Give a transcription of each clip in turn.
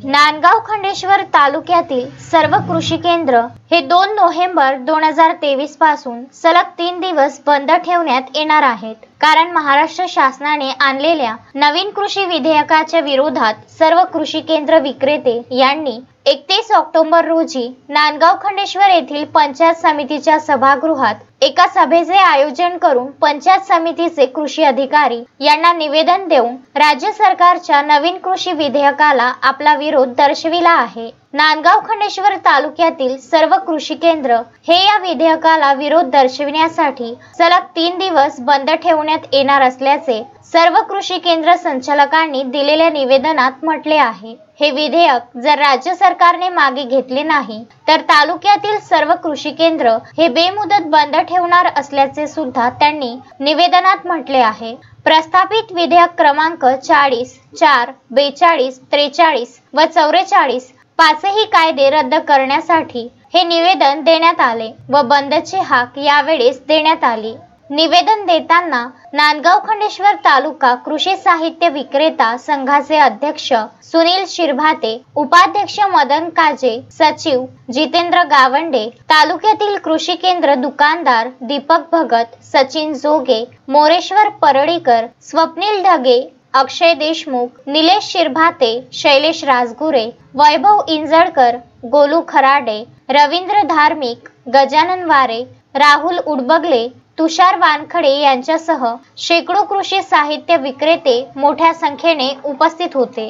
नांदगाव खंडेश्वर तालुक्यातील सर्व कृषी केंद्र हे 2 नोव्हेंबर 2023 पासून सलग 3 दिवस बंद ठेवण्यात येणार आहेत। कारण महाराष्ट्र शासनाने आणलेल्या नवीन कृषी विधेयकाच्या विरोधात सर्व कृषी केंद्र विक्रेते यांनी 31 ऑक्टोबर रोजी नांदगाव खंडेश्वर येथील पंचायत समितीच्या सभागृहात एका सभेचे आयोजन करून पंचायत समितीचे कृषी अधिकारी यांना निवेदन देऊन राज्य सरकारच्या नवीन कृषी विधेयकाला आपला विरोध दर्शविला आहे। नांदगाव खंडेश्वर तालुक्यातील सर्व कृषी केंद्र हे या विधेयकाला विरोध दर्शविण्यासाठी सलग 3 दिवस बंद ठेवण्यात येणार असल्याचे सर्व कृषी केंद्र संचालकांनी दिलेल्या निवेदनात म्हटले आहे। हे विधेयक जर राज्य सरकारने मागे घेतले नाही तर तालुक्यातील सर्व कृषी केंद्र हे बेमुदत बंद ठेवणार असल्याचे सुद्धा त्यांनी निवेदनात म्हटले आहे। प्रस्तावित विधेयक क्रमांक 40, 4, 42, 43 व 44 पाचही कायदे रद्द करण्यासाठी हे निवेदन देण्यात आले व बंदची हाक यावेळेस देण्यात आली। निवेदन देताना नांदगाव खंडेश्वर तालुका कृषी साहित्य विक्रेता संघाचे अध्यक्ष सुनील शिरभाते, उपाध्यक्ष मदन काजे, सचिव जितेंद्र गावंडे, तालुक्यातील कृषी केंद्र दुकानदार दीपक भगत, सचिन जोगे, मोरेश्वर परळीकर, स्वप्नील ढगे, अक्षय देशमुख, निलेश शिरभाते, शैलेश राजगुरे, वैभव इंजळकर, गोलू खराडे, रवींद्र धार्मिक, गजानन वारे, राहुल उडबगले, तुषार वानखडे यांच्यासह शेकडो कृषी साहित्य विक्रेते मोठ्या संख्येने उपस्थित होते।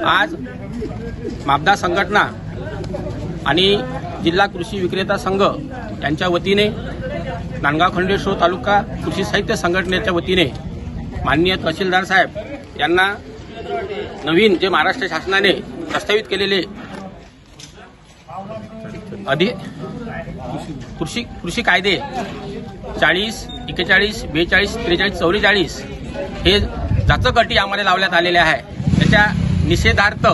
आज मापदा संघटना आणि जिल्हा कृषी विक्रेता संघ यांच्या वतीने नांदगाव खंडेश्वर तालुका कृषी साहित्य संघटनेच्या वतीने माननीय तहसीलदार साहेब यांना नवीन जे महाराष्ट्र शासनाने प्रस्तावित केलेले कृषी कायदे 40, 41, 42, 43, 44 हे जाचक आम्हाला लावण्यात आलेले आहे। त्याच्या निषेधार्थ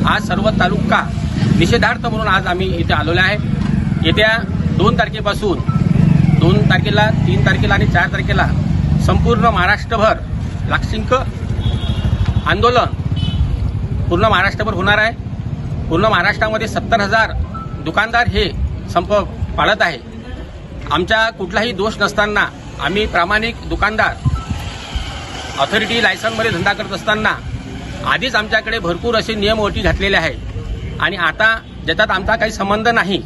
आज सर्व तालुका निषेधार्थ म्हणून आज आम्ही इथे आलेलो आहे। येत्या 2 तारखेपासून 2 तारखेला, 3 तारखेला आणि 4 तारखेला संपूर्ण महाराष्ट्रभर लाक्षणिक आंदोलन पूर्ण महाराष्ट्रभर होणार आहे। पूर्ण महाराष्ट्रामध्ये 70,000 दुकानदार हे संप पाळत आहे। आमचा कुठलाही दोष नसताना आम्ही प्रामाणिक दुकानदार ऑथॉरिटी लायसन्समध्ये धंदा करत असताना आधीच आमच्याकडे भरपूर असे नियम अटी घातलेले आहे आणि आता ज्याच्यात आमचा काही संबंध नाही।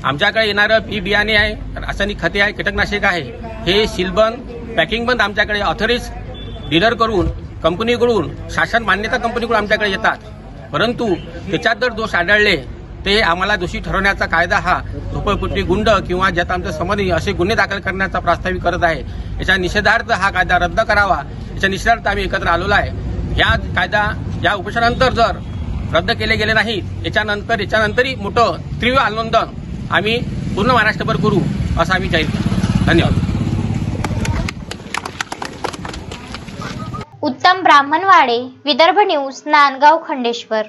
आमच्याकडे येणारं पी बियाणे आहे, रासायनिक खते आहे, कीटकनाशक आहे, हे सीलबंद पॅकिंग बंद आमच्याकडे ऑथॉरिज डीलरकडून कंपनीकडून शासन मान्यता कंपनीकडून आमच्याकडे येतात। परंतु त्याच्यात जर दोष आढळले ते आम्हाला दोषी ठरवण्याचा कायदा हा झोपडपट्टी गुंड किंवा ज्यात आमच्या संबंधी असे गुन्हे दाखल करण्याचा प्रस्तावित करत आहे। याच्या निषेधार्थ हा कायदा रद्द करावा, याच्या निषेधार्थ आम्ही एकत्र आलेलो आहे। या कायदा या उपोषणानंतर जर रद्द केले गेले नाही याच्यानंतरही मोठं तीव्र आंदोलन आम्ही पूर्ण महाराष्ट्रभर करू असं आम्ही जाहीर करतो। धन्यवाद। उत्तम ब्राह्मणवाडे, विदर्भ न्यूज, नांदगाव खंडेश्वर।